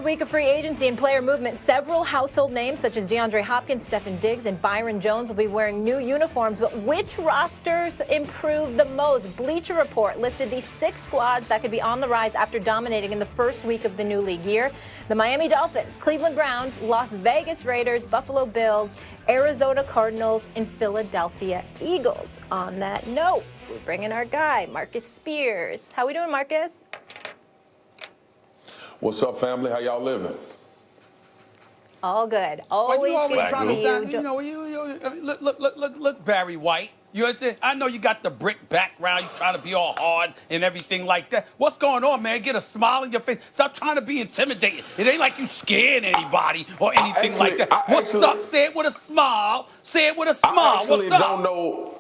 week of free agency and player movement. Several household names such as DeAndre Hopkins, Stephen Diggs, and Byron Jones will be wearing new uniforms. But which rosters improved the most? Bleacher Report listed these 6 squads that could be on the rise after dominating in the first week of the new league year. The Miami Dolphins, Cleveland Browns, Las Vegas Raiders, Buffalo Bills, Arizona Cardinals, and Philadelphia Eagles. On that note, we're bringing our guy, Marcus Spears. How we doing, Marcus? What's up, family? How y'all living? All good. Always you always trying to see sound, you. Look, Barry White. You understand? I know you got the brick background. You trying to be all hard and everything like that. What's going on, man? Get a smile on your face. Stop trying to be intimidating. It ain't like you scared anybody or anything like that. What's up? Say it with a smile. Say it with a smile. I actually What's up? don't know.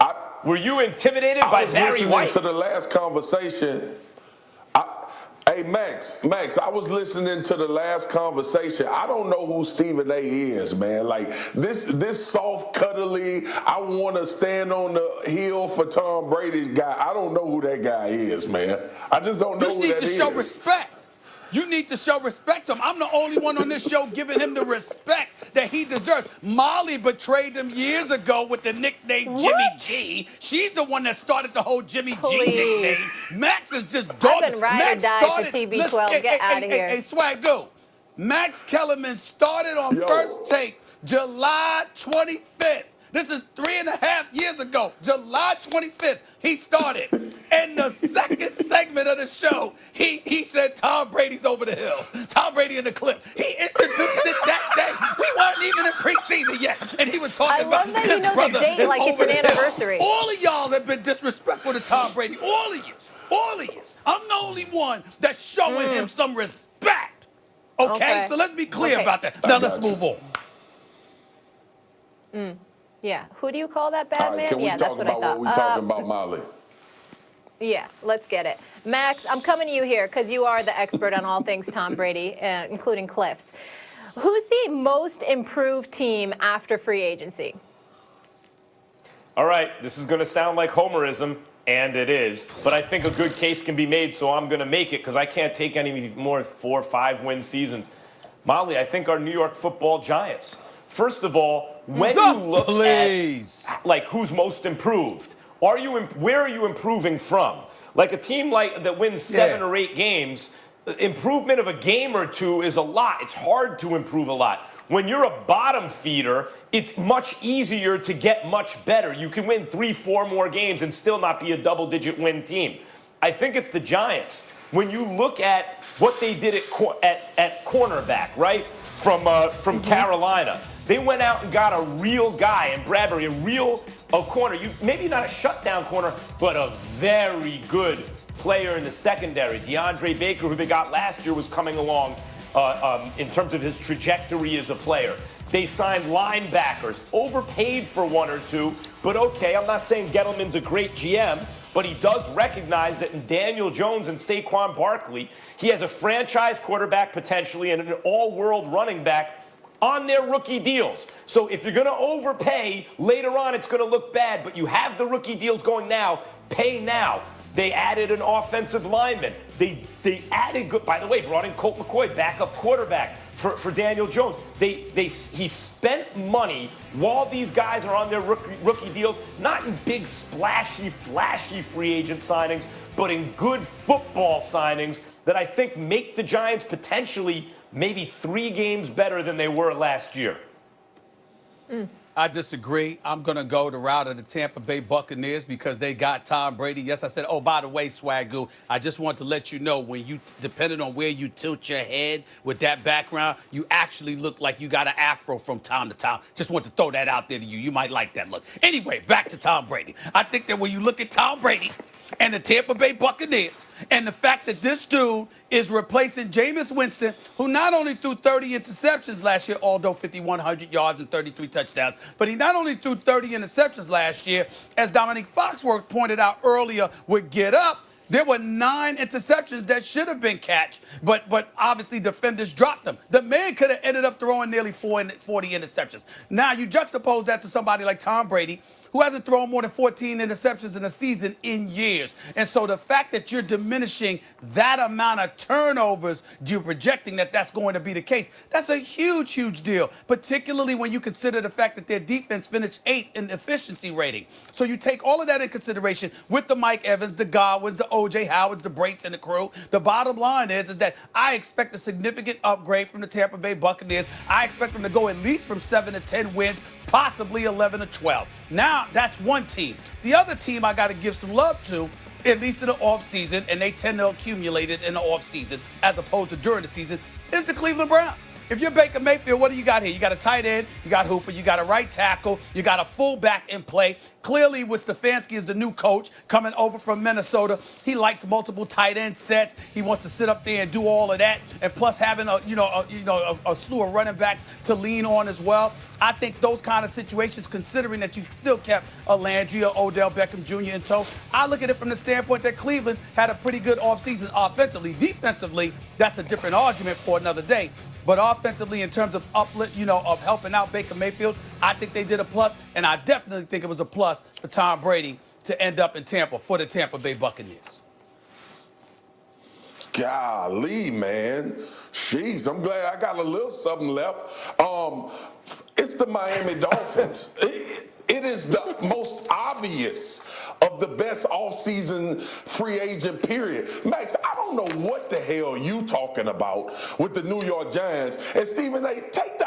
Were you intimidated by Barry White? To the last conversation. Hey, Max, I was listening to the last conversation. I don't know who Stephen A. is, man. Like, this soft, cuddly, I want to stand on the hill for Tom Brady's guy. I don't know who that guy is, man. I just don't know who that is. You need to show respect. You need to show respect to him. I'm the only one on this show giving him the respect that he deserves. Molly betrayed him years ago with the nickname Jimmy G. She's the one that started the whole Jimmy G nickname. Max is just dog. I've been ride or die for TB12. Get out of here. Hey, Swagoo. Max Kellerman started on First Take July 25th. This is 3.5 years ago. July 25th, he started. And the second segment of the show, he said Tom Brady's over the hill. Tom Brady in the clip. He introduced it that day. We weren't even in preseason yet. And he was talking about that you know the date like it's an anniversary. All of y'all have been disrespectful to Tom Brady. All of you. All of you. I'm the only one that's showing him some respect. Okay? So let's be clear about that. Now let's move on. Yeah. Who do you call that bad man? Can we talk about what we talking about, Molly? Yeah, let's get it. Max, I'm coming to you here because you are the expert on all things Tom Brady, including Cliffs. Who's the most improved team after free agency? All right, this is going to sound like homerism, and it is. But I think a good case can be made, so I'm going to make it because I can't take any more 4 or 5 win seasons. Molly, I think our New York Football Giants. First of all, when you look at like who's most improved, where are you improving from? Like a team that wins 7 or 8 games, improvement of a game or 2 is a lot. It's hard to improve a lot. When you're a bottom feeder, it's much easier to get much better. You can win 3, 4 more games and still not be a double-digit win team. I think it's the Giants. When you look at what they did at cornerback, right, from Carolina. They went out and got a real guy in Bradbury, a corner. Maybe not a shutdown corner, but a very good player in the secondary. DeAndre Baker, who they got last year, was coming along in terms of his trajectory as a player. They signed linebackers, overpaid for 1 or 2, but okay, I'm not saying Gettleman's a great GM, but he does recognize that in Daniel Jones and Saquon Barkley, he has a franchise quarterback potentially and an all-world running back on their rookie deals. So if you're going to overpay, later on it's going to look bad, but you have the rookie deals going now, pay now. They added an offensive lineman. They added, by the way, brought in Colt McCoy, backup quarterback for Daniel Jones. He spent money while these guys are on their rookie deals, not in big, splashy, flashy free agent signings, but in good football signings that I think make the Giants potentially maybe 3 games better than they were last year. I disagree. I'm going to go the route of the Tampa Bay Buccaneers because they got Tom Brady. Yes, I said, oh, by the way, Swagoo, I just want to let you know when you, depending on where you tilt your head with that background, you actually look like you got an afro from time to time. Just want to throw that out there to you. You might like that look. Anyway, back to Tom Brady. I think that when you look at Tom Brady and the Tampa Bay Buccaneers and the fact that this dude is replacing Jameis Winston, who not only threw 30 interceptions last year, although 5,100 yards and 33 touchdowns, but he not only threw 30 interceptions last year, as Dominique Foxworth pointed out earlier with Get Up, there were 9 interceptions that should have been catch, but obviously defenders dropped them. The man could have ended up throwing nearly 40 interceptions. Now you juxtapose that to somebody like Tom Brady, who hasn't thrown more than 14 interceptions in a season in years. And so the fact that you're diminishing that amount of turnovers, you're projecting that that's going to be the case, that's a huge, huge deal, particularly when you consider the fact that their defense finished 8th in efficiency rating. So you take all of that in consideration with the Mike Evans, the Godwins, the O.J. Howards, the Braits, and the crew. The bottom line is that I expect a significant upgrade from the Tampa Bay Buccaneers. I expect them to go at least from 7 to 10 wins, possibly 11 to 12. Now, that's one team. The other team I got to give some love to, at least in the offseason, and they tend to accumulate it in the offseason as opposed to during the season, is the Cleveland Browns. If you're Baker Mayfield, what do you got here? You got a tight end, you got Hooper, you got a right tackle, you got a fullback in play. Clearly, with Stefanski as the new coach coming over from Minnesota, he likes multiple tight end sets. He wants to sit up there and do all of that, and plus having a slew of running backs to lean on as well. I think those kind of situations, considering that you still kept a Landry or Odell Beckham Jr. in tow, I look at it from the standpoint that Cleveland had a pretty good offseason offensively. Defensively, that's a different argument for another day. But offensively, in terms of uplift, of helping out Baker Mayfield, I think they did a plus, and I definitely think it was a plus for Tom Brady to end up in Tampa for the Tampa Bay Buccaneers. Golly, man. Jeez, I'm glad I got a little something left. It's the Miami Dolphins. It is the most obvious of the best offseason free agent period. Max, I don't know what the hell you talking about with the New York Giants. And Stephen A., take the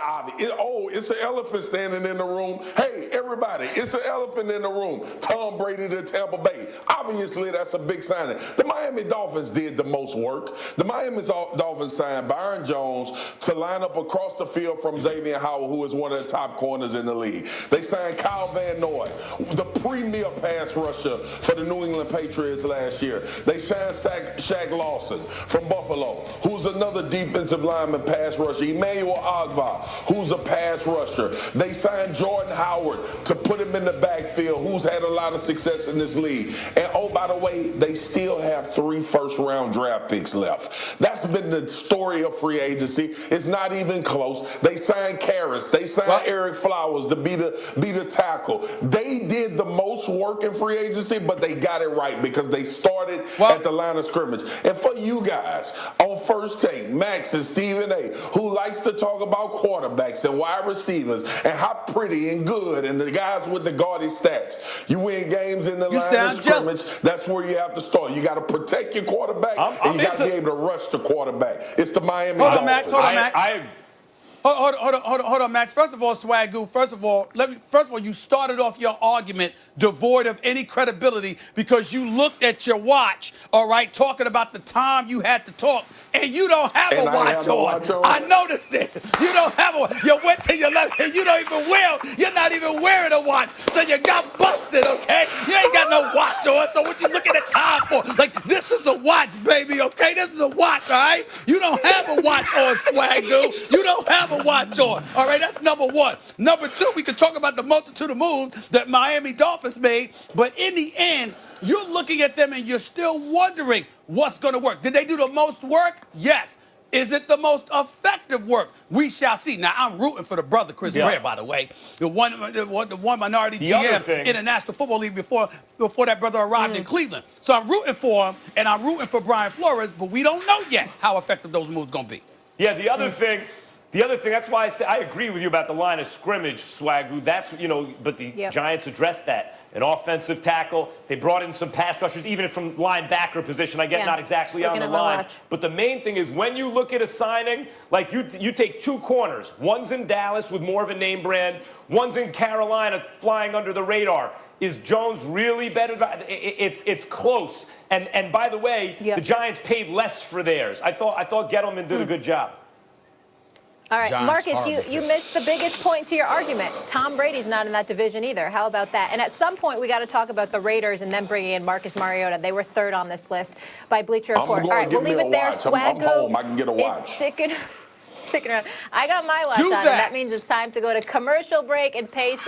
obvious. It's an elephant standing in the room. Hey, everybody, it's an elephant in the room. Tom Brady to Tampa Bay. Obviously, that's a big signing. The Miami Dolphins did the most work. The Miami Dolphins signed Byron Jones to line up across the field from Xavier Howard, who is one of the top corners in the league. They signed Kyle Van Noy, the premier pass rusher for the New England Patriots last year. They signed Shaq Lawson from Buffalo, who's another defensive lineman pass rusher. Emmanuel Ogbah, who's a pass rusher. They signed Jordan Howard to put him in the backfield, who's had a lot of success in this league. And oh, by the way, they still have 3 first-round draft picks left. That's been the story of free agency. It's not even close. They signed Karras. They signed Eric Flowers to be the tackle. They did the most work in free agency, but they got it right because they started at the line of scrimmage. And for you guys on First Take, Max and Stephen A., who likes to talk about quarterbacks and wide receivers and how pretty and good and the guys with the gaudy stats, you win games in the line of scrimmage. That's where you have to start. You got to protect your quarterback, and you got to be able to rush the quarterback. It's the Miami Dolphins. Hold on, Max. Hold on, Max. First of all, Swagoo, first of all, you started off your argument devoid of any credibility because you looked at your watch, all right, talking about the time you had to talk, and you don't have a watch on. I noticed it. You don't have a watch. You went to your left, and you're not even wearing a watch, so you got busted, okay? You ain't got no watch on, so what you looking at time for? Like, this is a watch, baby, okay? This is a watch, all right? You don't have a watch on, Swagoo. You don't have a watch on, all right? That's number one. Number two, we can talk about the multitude of moves that Miami Dolphins made, but in the end, you're looking at them and you're still wondering what's going to work. Did they do the most work? Yes. Is it the most effective work? We shall see. Now, I'm rooting for the brother, Chris Greer, by the way. The one minority GM in the National Football League before that brother arrived in Cleveland. So I'm rooting for him, and I'm rooting for Brian Flores, but we don't know yet how effective those moves going to be. Yeah, the other thing, that's why I agree with you about the line of scrimmage, Swagoo. That's, but the Giants addressed that. An offensive tackle. They brought in some pass rushers, even from linebacker position. I get not exactly on the line. But the main thing is when you look at a signing, like you take 2 corners. One's in Dallas with more of a name brand. One's in Carolina flying under the radar. Is Jones really better? It's close. And by the way, the Giants paid less for theirs. I thought Gettleman did a good job. All right, Marcus, you missed the biggest point to your argument. Tom Brady's not in that division either. How about that? And at some point, we got to talk about the Raiders and then bringing in Marcus Mariota. They were 3rd on this list by Bleacher Report. All right, we'll leave it there. I'm home. I can get a watch. Sticking around. I got my watch on, and that means it's time to go to commercial break and pay some